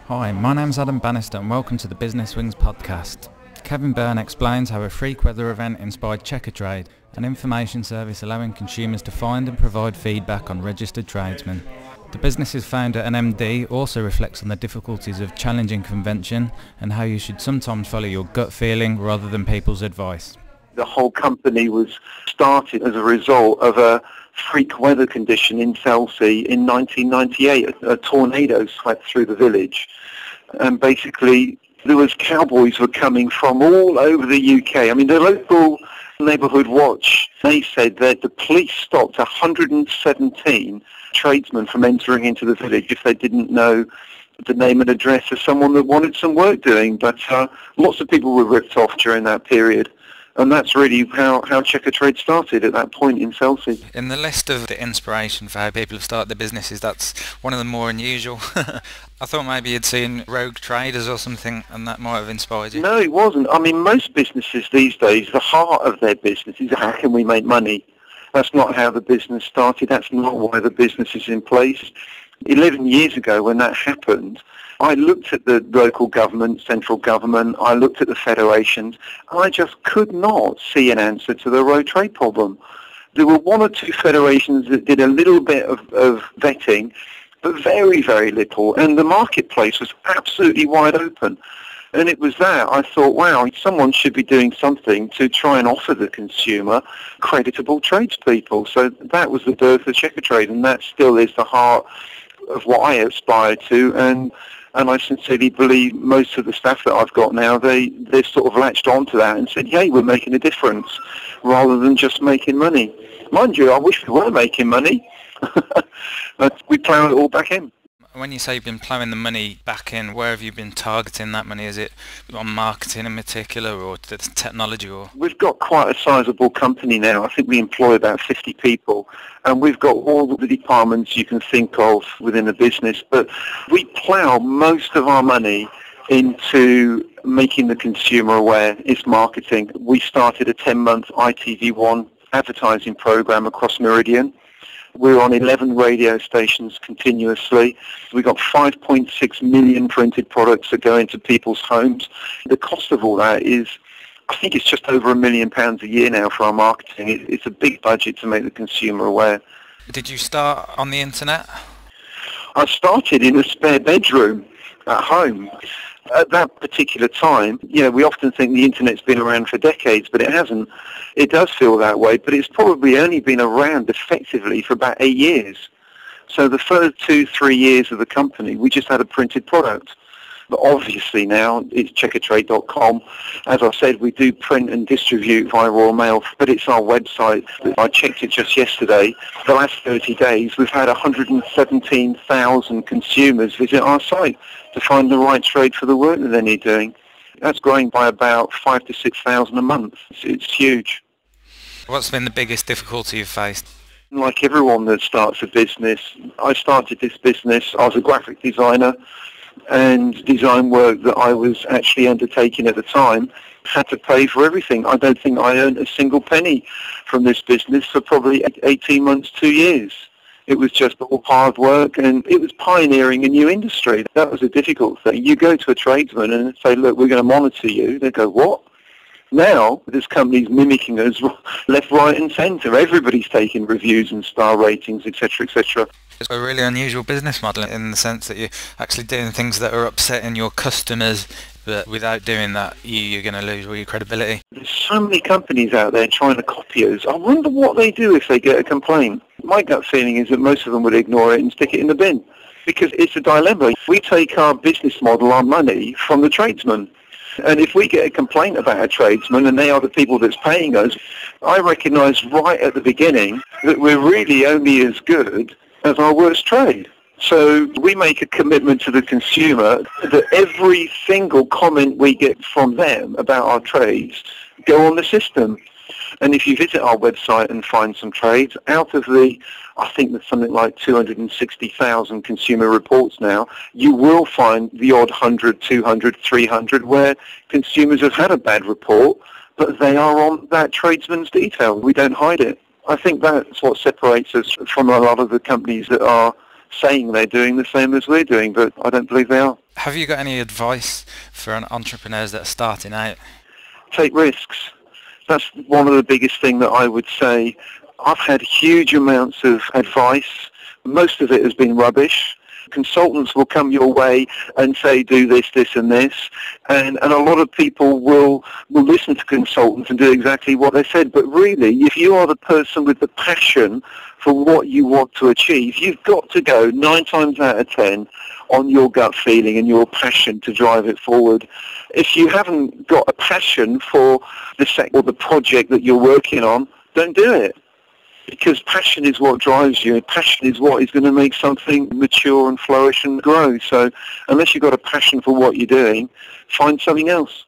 Hi, my name's Adam Bannister and welcome to the Businesswings podcast. Kevin Byrne explains how a freak weather event inspired Checker Trade, an information service allowing consumers to find and provide feedback on registered tradesmen. The business's founder and MD also reflects on the difficulties of challenging convention and how you should sometimes follow your gut feeling rather than people's advice. The whole company was started as a result of a freak weather condition in Selsey in 1998. A tornado swept through the village, and basically there was cowboys were coming from all over the UK. I mean, the local neighbourhood watch, they said that the police stopped 117 tradesmen from entering into the village if they didn't know the name and address of someone that wanted some work doing. But lots of people were ripped off during that period. And that's really how Checker Trade started at that point in Selsey. In the list of the inspiration for how people have started their businesses, that's one of the more unusual. I thought maybe you'd seen rogue traders or something and that might have inspired you. No, it wasn't. I mean, most businesses these days, the heart of their business is how can we make money? That's not how the business started. That's not why the business is in place. 11 years ago when that happened, I looked at the local government, central government, I looked at the federations, and I just could not see an answer to the road trade problem. There were one or two federations that did a little bit of vetting, but very, very little, and the marketplace was absolutely wide open. And it was that I thought, wow, someone should be doing something to try and offer the consumer creditable tradespeople. So that was the birth of Checker Trade, and that still is the heart of what I aspire to, and I sincerely believe most of the staff that I've got now, they've sort of latched onto that and said, yay, we're making a difference, rather than just making money. Mind you, I wish we were making money, but we plough it all back in. When you say you've been ploughing the money back in, where have you been targeting that money? Is it on marketing in particular or the technology? Or We've got quite a sizable company now. I think we employ about 50 people, and we've got all the departments you can think of within the business, but we plough most of our money into making the consumer aware. It's marketing. We started a 10-month ITV1 advertising program across Meridian. We're on 11 radio stations continuously. We've got 5.6 million printed products that go into people's homes. The cost of all that is, I think it's just over £1 million a year now for our marketing. It's a big budget to make the consumer aware. did you start on the internet? I started in a spare bedroom at home. At that particular time, we often think the internet's been around for decades, but it hasn't. It does feel that way, but it's probably only been around effectively for about 8 years. So the first 2-3 years of the company, we just had a printed product. But obviously now it's checkertrade.com. As I said, we do print and distribute via Royal Mail, but it's our website. I checked it just yesterday. The last 30 days, we've had 117,000 consumers visit our site to find the right trade for the work that they need doing. That's growing by about 5,000 to 6,000 a month. It's huge. What's been the biggest difficulty you've faced? Like everyone that starts a business, I started this business, I was a graphic designer, and design work that I was actually undertaking at the time had to pay for everything. I don't think I earned a single penny from this business for probably 18 months, 2 years. It was just all hard work, and it was pioneering a new industry. That was a difficult thing. You go to a tradesman and say, look, we're going to monitor you. They go, what? Now, there's companies mimicking us left, right and centre. Everybody's taking reviews and star ratings, etc., etc. It's a really unusual business model in the sense that you're actually doing things that are upsetting your customers, but without doing that, you're going to lose all your credibility. There's so many companies out there trying to copy us. I wonder what they do if they get a complaint. My gut feeling is that most of them would ignore it and stick it in the bin, because it's a dilemma. We take our business model, our money, from the tradesman. And if we get a complaint about a tradesman and they are the people that's paying us, I recognise right at the beginning that we're really only as good as our worst trade. So we make a commitment to the consumer that every single comment we get from them about our trades go on the system. And if you visit our website and find some trades, out of the, I think there's something like 260,000 consumer reports now, you will find the odd 100, 200, 300 where consumers have had a bad report, but they are on that tradesman's detail. We don't hide it. I think that's what separates us from a lot of the companies that are saying they're doing the same as we're doing, but I don't believe they are. Have you got any advice for entrepreneurs that are starting out? Take risks. That's one of the biggest things that I would say. I've had huge amounts of advice. Most of it has been rubbish. Consultants will come your way and say, do this, this and this. And a lot of people will listen to consultants and do exactly what they said. But really, if you are the person with the passion for what you want to achieve, you've got to go 9 times out of 10 on your gut feeling and your passion to drive it forward. If you haven't got a passion for the sector or the project that you're working on, don't do it. Because passion is what drives you, and passion is what is going to make something mature and flourish and grow. So unless you've got a passion for what you're doing, find something else.